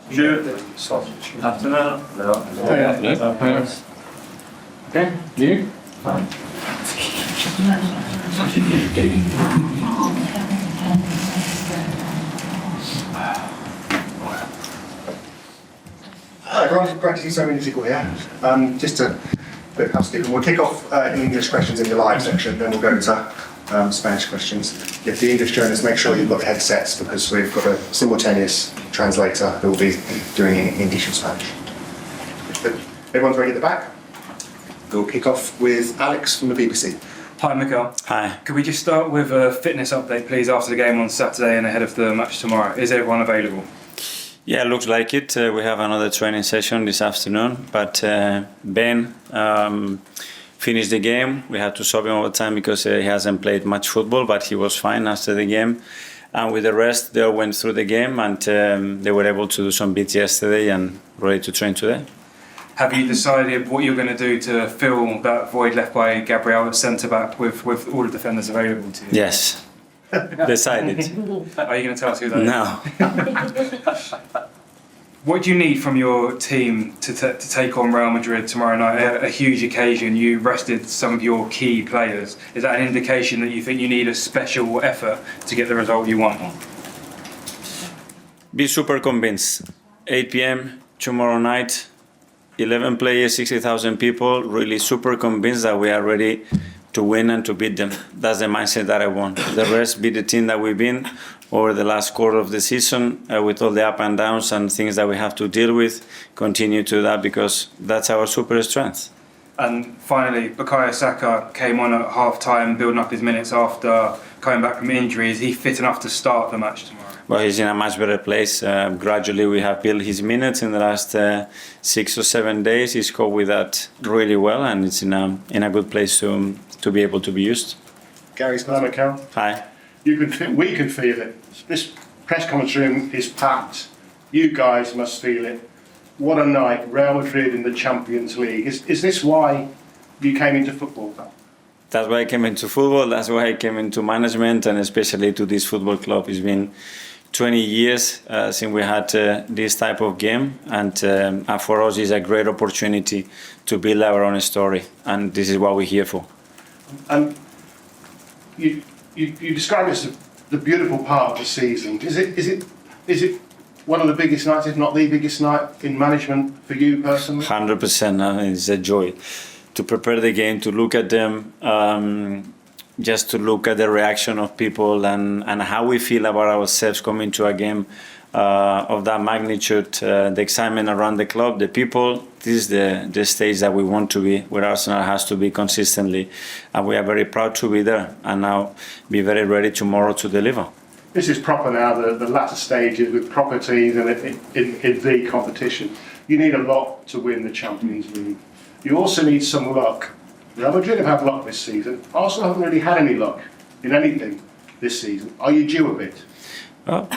Good afternoon. Okay, you? Hi everyone, great to see so many people here. Just a bit of housekeeping. We'll kick off in English questions in the live section, then we'll go to Spanish questions. If the English journalists, make sure you've got headsets because we've got a simultaneous translator who will be doing English and Spanish. Everyone's ready at the back? We'll kick off with Alex from the BBC. Hi, Mikel. Hi. Could we just start with a fitness update, please, after the game on Saturday and ahead of the match tomorrow? Is everyone available? Yeah, looks like it. We have another training session this afternoon, but Ben finished the game. We had to sub him all the time because he hasn't played much football, but he was fine after the game. And with the rest, they all went through the game and they were able to do some bits yesterday and ready to train today. Have you decided what you're going to do to fill that void left by Gabriel at centre-back with all the defenders available to you? Yes, decided. Are you going to tell us who that is? No. What do you need from your team to take on Real Madrid tomorrow night? A huge occasion. You rested some of your key players. Is that an indication that you think you need a special effort to get the result you want? Be super convinced. 8 p.m. tomorrow night, 11 players, 60,000 people, really super convinced that we are ready to win and to beat them. That's the mindset that I want. The rest, be the team that we've been over the last quarter of the season with all the up and downs and things that we have to deal with, continue to that because that's our super strength. And finally, Bukayo Saka came on at half-time, building up his minutes after coming back from injury. Is he fit enough to start the match tomorrow? Well, he's in a much better place. Gradually, we have built his minutes in the last 6 or 7 days. He's coped with that really well, and it's in a good place to be able to be used. Gary's Hello, Mikel. Hi. We can feel it. This press conference room is packed. You guys must feel it. What a night, Real Madrid in the Champions League. Is this why you came into football? That's why I came into football. That's why I came into management, and especially to this football club. It's been 20 years since we had this type of game, and for us it's a great opportunity to build our own story, and this is what we're here for. And you describe it as the beautiful part of the season. Is it one of the biggest nights, if not the biggest night in management for you personally? 100%. I mean, it's a joy to prepare the game, to look at them, just to look at the reaction of people and how we feel about ourselves coming to a game of that magnitude, the excitement around the club, the people. This is the stage that we want to be, where Arsenal has to be consistently, and we are very proud to be there and now be very ready tomorrow to deliver. This is proper now, the latter stages with proper teams and in the competition. You need a lot to win the Champions League. You also need some luck. Real Madrid have had luck this season. Arsenal haven't really had any luck in anything this season. Are you due a bit? Well,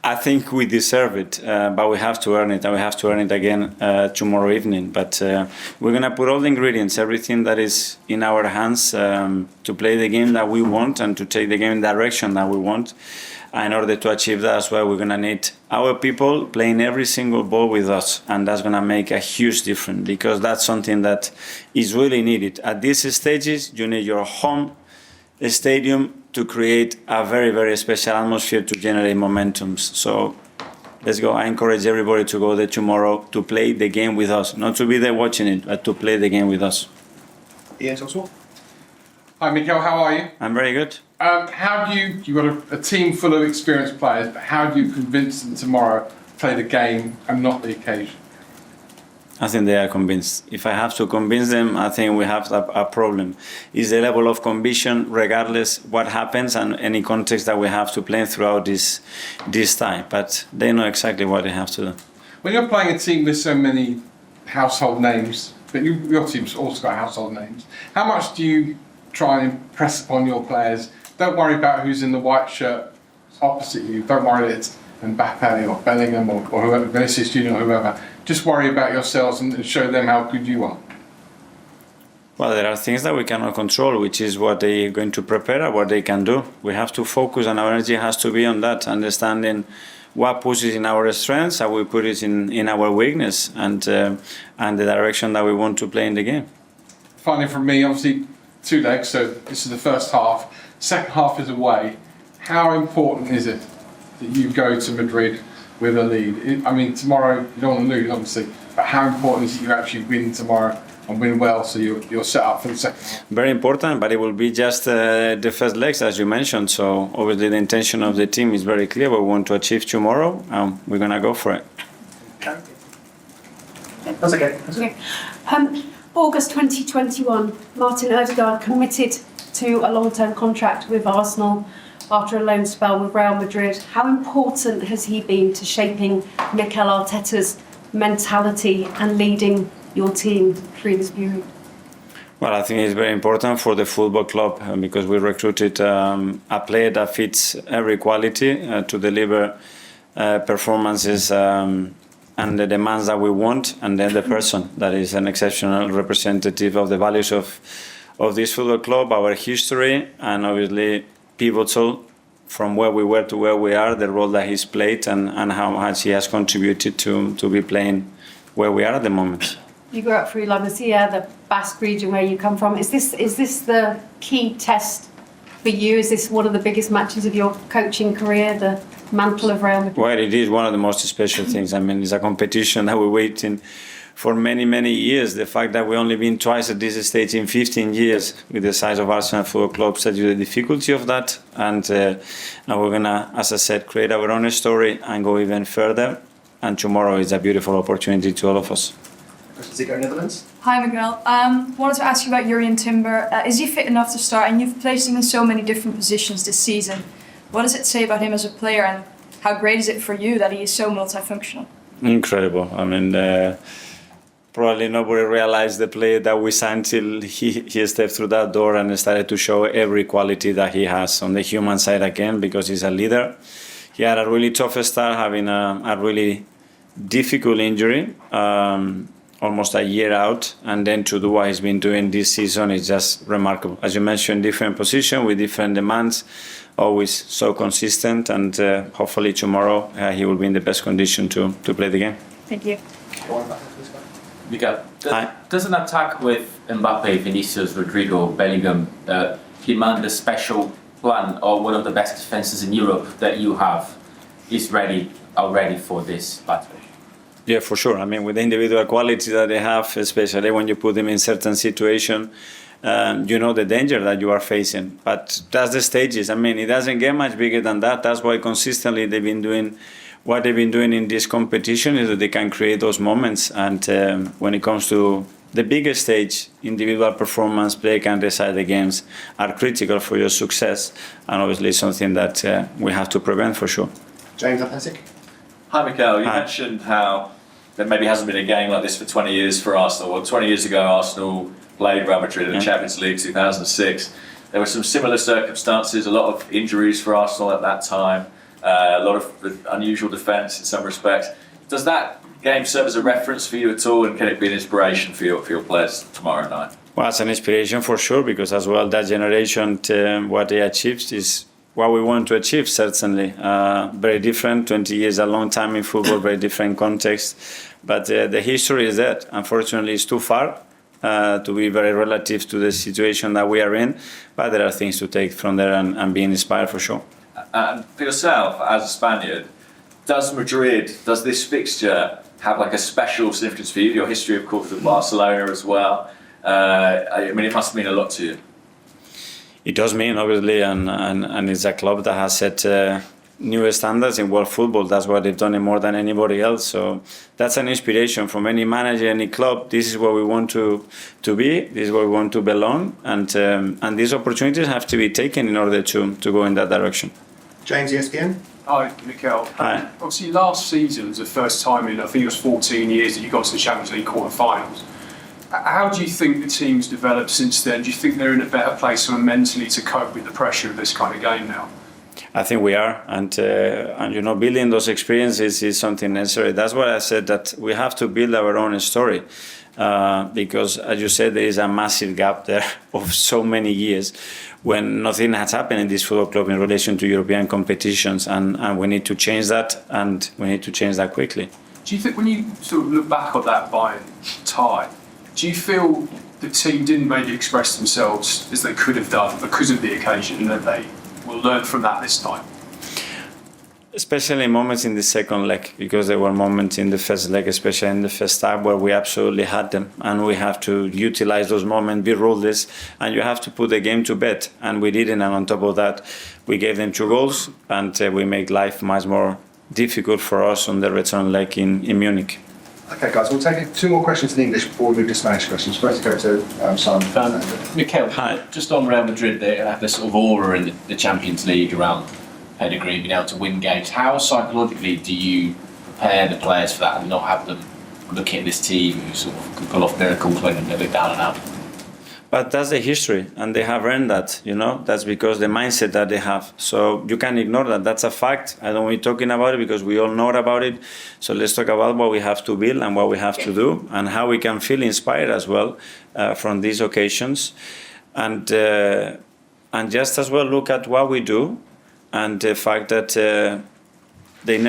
I think we deserve it, but we have to earn it, and we have to earn it again tomorrow evening. But we're going to put all the ingredients, everything that is in our hands to play the game that we want and to take the game in the direction that we want. In order to achieve that as well, we're going to need our people playing every single ball with us, and that's going to make a huge difference because that's something that is really needed. At these stages, you need your home stadium to create a very, very special atmosphere to generate momentums. So let's go. I encourage everybody to go there tomorrow to play the game with us, not to be there watching it, but to play the game with us. Ian Toswell. Hi Mikel, how are you? I'm very good. How do you've got a team full of experienced players, but how do you convince them tomorrow to play the game and not the occasion? I think they are convinced. If I have to convince them, I think we have a problem. It's the level of conviction, regardless what happens and any context that we have to play throughout this time. But they know exactly what they have to do. When you're playing a team with so many household names, but your team's also got household names, how much do you try and impress upon your players? Don't worry about who's in the white shirt opposite you. Don't worry that it's Mbappe or Bellingham or whoever, Vinicius Junior or whoever. Just worry about yourselves and show them how good you are. Well, there are things that we cannot control, which is what they're going to prepare, what they can do. We have to focus, and our energy has to be on that, understanding what pushes in our strengths, and we put it in our weakness, and the direction that we want to play in the game. Finally, from me, obviously 2 legs, so this is the first half. Second half is away. How important is it that you go to Madrid with a lead? I mean, tomorrow you don't want to lose, obviously, but how important is it you actually win tomorrow and win well, so you're set up for the second half? Very important, but it will be just the first legs, as you mentioned. So obviously the intention of the team is very clear. We want to achieve tomorrow, and we're going to go for it. That's okay. Okay. August 2021, Martin Ødegaard committed to a long-term contract with Arsenal after a loan spell with Real Madrid. How important has he been to shaping Mikel Arteta's mentality and leading your team through this period? Well, I think it's very important for the football club because we recruited a player that fits every quality to deliver performances and the demands that we want, and then the person that is an exceptional representative of the values of this football club, our history, and obviously pivotal from where we were to where we are, the role that he's played and how much he has contributed to be playing where we are at the moment. You grew up through La Masia, the Basque region where you come from. Is this the key test for you? Is this one of the biggest matches of your coaching career, the mantle of Real Madrid? Well, it is one of the most special things. I mean, it's a competition that we're waiting for many, many years. The fact that we've only been twice at this stage in 15 years with the size of Arsenal Football Club tells you the difficulty of that. And now we're going to, as I said, create our own story and go even further. And tomorrow is a beautiful opportunity to all of us. Zico, Netherlands. Hi Miguel. Wanted to ask you about Jurrien Timber. Is he fit enough to start? And you've placed him in so many different positions this season. What does it say about him as a player, and how great is it for you that he is so multifunctional? Incredible. I mean, probably nobody realized the player that we signed till he stepped through that door and started to show every quality that he has on the human side again, because he's a leader. He had a really tough start, having a really difficult injury. Almost a year out, and then to do what he's been doing this season is just remarkable. As you mentioned, different position with different demands, always so consistent, and hopefully tomorrow he will be in the best condition to play the game. Thank you. Mikel, does an attack with Mbappe, Vinicius, Rodrigo, Bellingham demand a special plan, or one of the best defenses in Europe that you have is ready for this battle? Yeah, for sure. I mean, with the individual quality that they have, especially when you put them in certain situation, you know the danger that you are facing. But that's the stages. I mean, it doesn't get much bigger than that. That's why consistently they've been doing what they've been doing in this competition, is that they can create those moments. And when it comes to the biggest stage, individual performance, play can decide the games, are critical for your success, and obviously something that we have to prevent for sure. James Athletic. Hi Mikel, you Hi. mentioned how there maybe hasn't been a game like this for 20 years for Arsenal. Well, 20 years ago Arsenal played Real Madrid in the Champions League 2006. There were some similar circumstances, a lot of injuries for Arsenal at that time, a lot of unusual defence in some respects. Does that game serve as a reference for you at all, and can it be an inspiration for your players tomorrow night? Well, it's an inspiration for sure, because as well that generation, what they achieved is what we want to achieve, certainly. Very different, 20 years, a long time in football, very different context. But the history is that, unfortunately, it's too far to be very relative to the situation that we are in. But there are things to take from there and be inspired for sure. For yourself, as a Spaniard, does this fixture have like a special significance for you? Your history, of course, with Barcelona as well. I mean, it must mean a lot to you. It does mean, obviously, and it's a club that has set new standards in world football. That's what they've done in more than anybody else. So that's an inspiration from any manager, any club. This is where we want to be. This is where we want to belong. And these opportunities have to be taken in order to go in that direction. James, ESPN. Hi, Mikel. Hi. Obviously, last season was the first time in, I think it was 14 years, that you got to the Champions League quarter-finals. How do you think the team's developed since then? Do you think they're in a better place sort of mentally to cope with the pressure of this kind of game now? I think we are, and you know, building those experiences is something necessary. That's why I said that we have to build our own story, because, as you said, there is a massive gap there of so many years when nothing has happened in this football club in relation to European competitions, and we need to change that, and we need to change that quickly. Do you think when you sort of look back on that Bayern tie, do you feel the team didn't maybe express themselves as they could have done because of the occasion, and that they will learn from that this time? Especially moments in the second leg, because there were moments in the first leg, especially in the first half, where we absolutely had them, and we have to utilize those moments, be ruthless, and you have to put the game to bed, and we didn't. And on top of that, we gave them 2 goals, and we make life much more difficult for us on the return leg in Munich. Okay, guys, we'll take 2 more questions in English before we move to Spanish questions. First, go to Simon. Mikel, Hi. just on Real Madrid, they have this sort of aura in the Champions League around pedigree, being able to win games. How psychologically do you prepare the players for that and not have them looking at this team who sort of can pull off miracles when they're a bit down and out? But that's the history, and they have earned that, you know. That's because the mindset that they have. So you can't ignore that. That's a fact. I don't want to be talking about it because we all know about it. So let's talk about what we have to build and what we have to do, and how we can feel inspired as well from these occasions, and just as well look at what we do, and the fact that they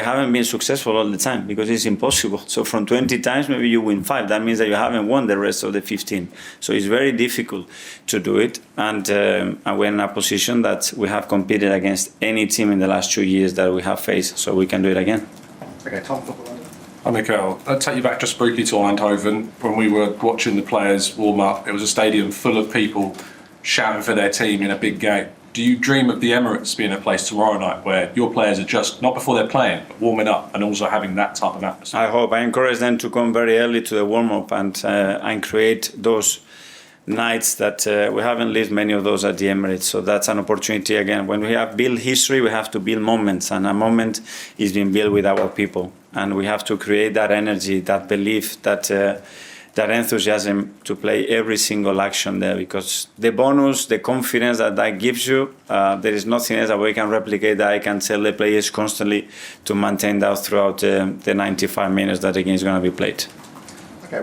haven't been successful all the time, because it's impossible. So from 20 times, maybe you win 5. That means that you haven't won the rest of the 15. So it's very difficult to do it. And we're in a position that we have competed against any team in the last 2 years that we have faced. So we can do it again. Okay, Tom. Hi Mikel, I'll take you back just briefly to Eindhoven. When we were watching the players warm up, it was a stadium full of people shouting for their team in a big game. Do you dream of the Emirates being a place tomorrow night where your players are just, not before they're playing, but warming up and also having that type of atmosphere? I hope. I encourage them to come very early to the warm-up and create those nights that we haven't lived many of those at the Emirates. So that's an opportunity again. When we have built history, we have to build moments, and a moment is being built with our people. And we have to create that energy, that belief, that enthusiasm to play every single action there, because the bonus, the confidence that gives you, there is nothing else that we can replicate, that I can tell the players constantly to maintain that throughout the 95 minutes that the game is going to be played. Okay,